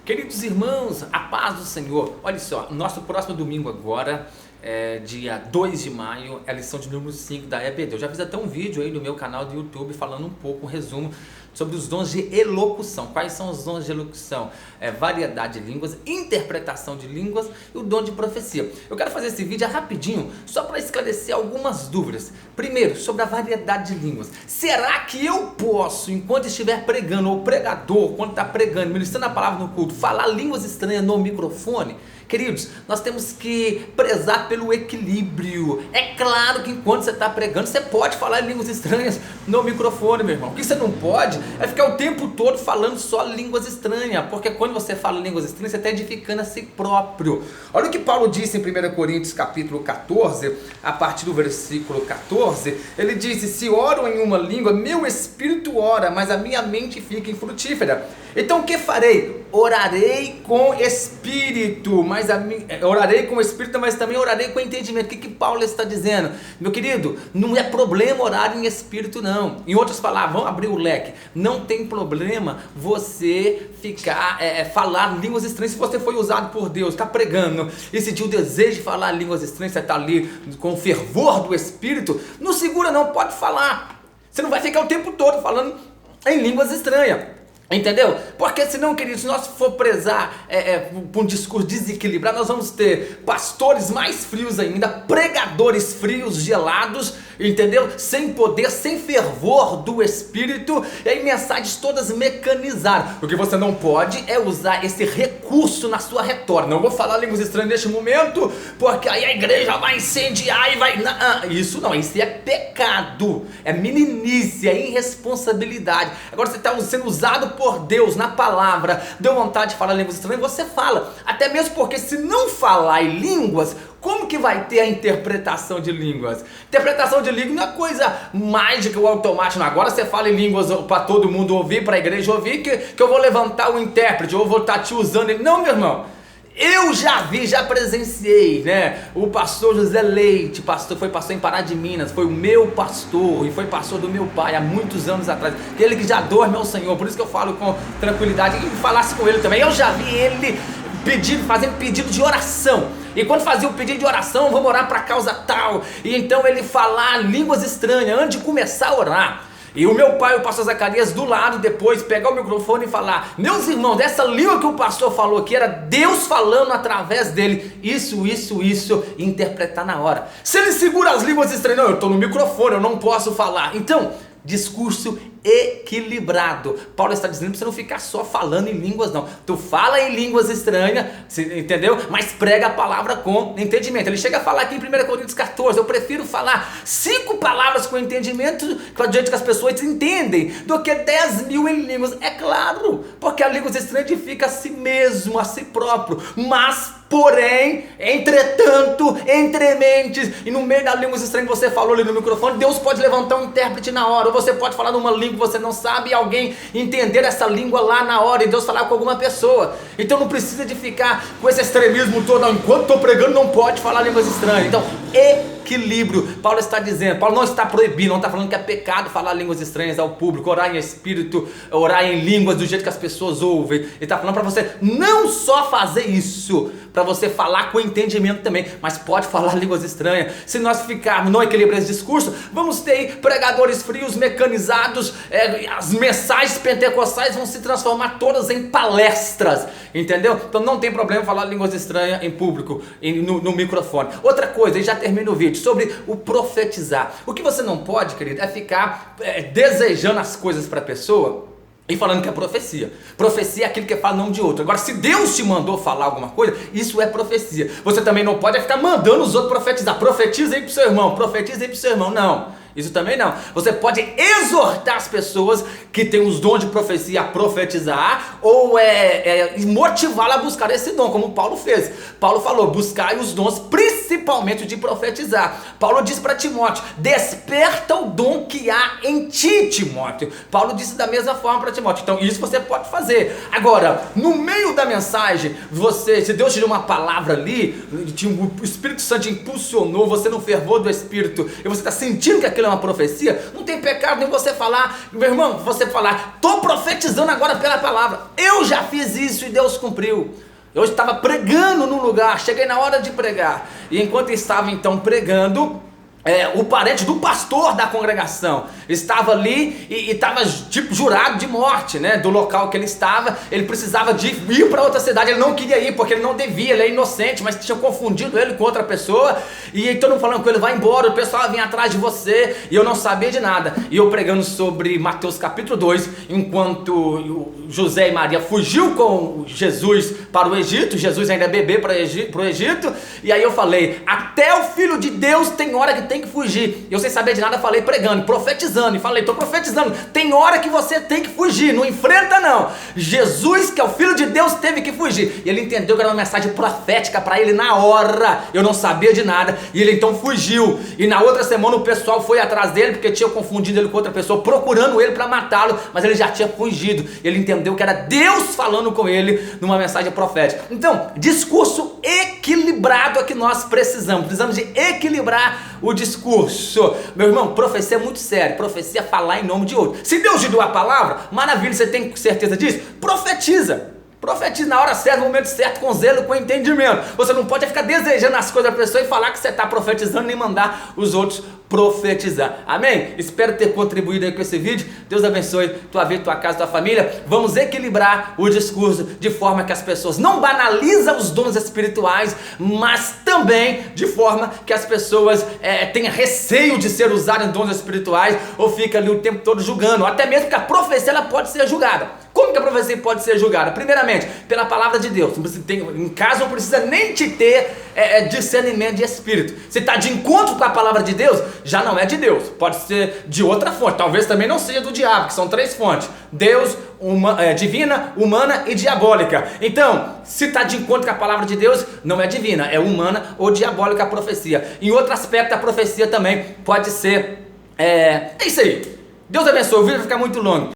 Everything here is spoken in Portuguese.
Queridos irmãos, a paz do Senhor. Olha só, nosso próximo domingo agora, dia 2 de maio, é a lição de número 5 da EBD. Eu já fiz até um vídeo aí no meu canal do YouTube falando um pouco, um resumo sobre os dons de elocução. Quais são os dons de elocução? Variedade de línguas, interpretação de línguas e o dom de profecia. Eu quero fazer esse vídeo rapidinho, só para esclarecer algumas dúvidas. Primeiro, sobre a variedade de línguas. Será que eu posso, enquanto estiver pregando, ou pregador, quando está pregando, ministrando a palavra no culto, falar línguas estranhas no microfone? Queridos, nós temos que prezar pelo equilíbrio. É claro que enquanto você está pregando, você pode falar línguas estranhas no microfone, meu irmão. O que você não pode é ficar o tempo todo falando só línguas estranhas, porque quando você fala línguas estranhas, você está edificando a si próprio. Olha o que Paulo disse em 1 Coríntios capítulo 14, a partir do versículo 14, ele diz: se oro em uma língua, meu espírito ora, mas a minha mente fica infrutífera. Então o que farei? Orarei com espírito, orarei com espírito, mas também orarei com entendimento. O que Paulo está dizendo? Meu querido, não é problema orar em espírito, não. Em outras palavras, vamos abrir o leque. Não tem problema você falar línguas estranhas se você foi usado por Deus, está pregando e sentiu o desejo de falar línguas estranhas, você está ali com o fervor do espírito, não segura não, pode falar. Você não vai ficar o tempo todo falando em línguas estranhas. Entendeu? Porque senão, queridos, se nós for prezar por um discurso desequilibrado, nós vamos ter pastores mais frios ainda, pregadores frios, gelados, entendeu? Sem poder, sem fervor do Espírito, e aí mensagens todas mecanizadas. O que você não pode é usar esse recurso na sua retórica. Não vou falar línguas estranhas neste momento, porque aí a igreja vai incendiar e vai... Isso não, isso é pecado, é meninice, é irresponsabilidade. Agora você está sendo usado por Deus na palavra, deu vontade de falar línguas estranhas, você fala. Até mesmo porque se não falar em línguas, como que vai ter a interpretação de línguas? Interpretação de línguas não é coisa mágica ou automática. Agora você fala em línguas para todo mundo ouvir, para a igreja ouvir, que eu vou levantar o intérprete, ou vou estar te usando. Não, meu irmão. Eu já presenciei, né? O pastor José Leite, foi pastor em Pará de Minas, foi o meu pastor e foi pastor do meu pai há muitos anos atrás. Ele que já dorme ao Senhor, por isso que eu falo com tranquilidade. E falasse com ele também. Eu já vi ele fazendo pedido de oração. E quando fazia o pedido de oração, vamos orar para causa tal. E então ele falar línguas estranhas antes de começar a orar. E o meu pai, o pastor Zacarias, do lado depois, pegar o microfone e falar: meus irmãos, dessa língua que o pastor falou aqui, era Deus falando através dele, isso, e interpretar na hora. Se ele segura as línguas estranhas, não, eu estou no microfone, eu não posso falar. Então, discurso equilibrado. Paulo está dizendo para você não ficar só falando em línguas, não. Tu fala em línguas estranhas, entendeu? Mas prega a palavra com entendimento. Ele chega a falar aqui em 1 Coríntios 14, eu prefiro falar 5 palavras com entendimento, diante que as pessoas entendem, do que 10.000 em línguas. É claro, porque a língua estranha edifica a si mesmo, a si próprio. Mas, porém, entretanto, entre mentes, e no meio da língua estranha que você falou ali no microfone, Deus pode levantar um intérprete na hora, ou você pode falar numa língua que você não sabe e alguém entender essa língua lá na hora e Deus falar com alguma pessoa. Então não precisa de ficar com esse extremismo todo, enquanto estou pregando não pode falar línguas estranhas. Então, equilíbrio. Paulo está dizendo, Paulo não está proibindo, não está falando que é pecado falar línguas estranhas ao público, orar em espírito, orar em línguas do jeito que as pessoas ouvem. Ele está falando para você não só fazer isso, para você falar com entendimento também, mas pode falar línguas estranhas. Se nós ficarmos no equilíbrio desse discurso, vamos ter pregadores frios, mecanizados, as mensagens pentecostais vão se transformar todas em palestras, entendeu? Então não tem problema falar línguas estranhas em público, no microfone. Outra coisa, e já termina o vídeo, sobre o profetizar. O que você não pode, querido, é ficar desejando as coisas para a pessoa e falando que é profecia. Profecia é aquilo que fala nome de outro. Agora, se Deus te mandou falar alguma coisa, isso é profecia. Você também não pode ficar mandando os outros profetizar. Profetiza aí pro seu irmão, profetiza aí pro seu irmão. Não, isso também não. Você pode exortar as pessoas que têm os dons de profecia a profetizar, ou motivá-la a buscar esse dom, como Paulo fez. Paulo falou: buscai os dons, principalmente principalmente o de profetizar. Paulo disse para Timóteo: desperta o dom que há em ti, Timóteo. Paulo disse da mesma forma para Timóteo. Então isso você pode fazer. Agora, no meio da mensagem, se Deus te deu uma palavra ali, o Espírito Santo te impulsionou, você no fervor do Espírito, e você está sentindo que aquilo é uma profecia, não tem pecado nem você falar, meu irmão, você falar: estou profetizando agora pela palavra, eu já fiz isso e Deus cumpriu. Eu estava pregando num lugar, cheguei na hora de pregar, e enquanto estava então pregando, o parente do pastor da congregação estava ali e estava tipo jurado de morte, né, do local que ele estava. Ele precisava de ir para outra cidade, ele não queria ir porque ele não devia, ele é inocente, mas tinham confundido ele com outra pessoa, e aí todo mundo falando com ele: vai embora, o pessoal vinha atrás de você, e eu não sabia de nada. E eu pregando sobre Mateus capítulo 2, enquanto José e Maria fugiu com Jesus para o Egito, Jesus ainda é bebê para o Egito, e aí eu falei: até o Filho de Deus tem hora que tem que fugir. Eu sem saber de nada falei pregando, profetizando, e falei: estou profetizando, tem hora que você tem que fugir, não enfrenta não. Jesus, que é o Filho de Deus, teve que fugir. E ele entendeu que era uma mensagem profética para ele na hora. Eu não sabia de nada, e ele então fugiu. E na outra semana o pessoal foi atrás dele, porque tinha confundido ele com outra pessoa, procurando ele para matá-lo, mas ele já tinha fugido. Ele entendeu que era Deus falando com ele numa mensagem profética. Então, discurso equilibrado é que nós precisamos de equilibrar o discurso. Meu irmão, profecia é muito sério. Profecia é falar em nome de outro. Se Deus te deu a palavra, maravilha, você tem certeza disso? Profetiza. Profetize na hora certa, no momento certo, com zelo, com entendimento. Você não pode ficar desejando as coisas da pessoa e falar que você está profetizando, nem mandar os outros profetizar. Amém? Espero ter contribuído aí com esse vídeo. Deus abençoe tua vida, tua casa, tua família. Vamos equilibrar o discurso de forma que as pessoas não banalizam os dons espirituais, mas também de forma que as pessoas tenham receio de ser usadas em dons espirituais, ou fica ali o tempo todo julgando. Até mesmo que a profecia ela pode ser julgada. Como que a profecia pode ser julgada? Primeiramente, pela palavra de Deus. Em caso não precisa nem te ter discernimento de espírito. Se está de encontro com a palavra de Deus, já não é de Deus. Pode ser de outra fonte. Talvez também não seja do diabo, que são 3 fontes: Deus, divina, humana e diabólica. Então, se está de encontro com a palavra de Deus, não é divina, é humana ou diabólica a profecia. Em outro aspecto, a profecia também pode ser... é isso aí. Deus abençoe. O vídeo vai ficar muito longo.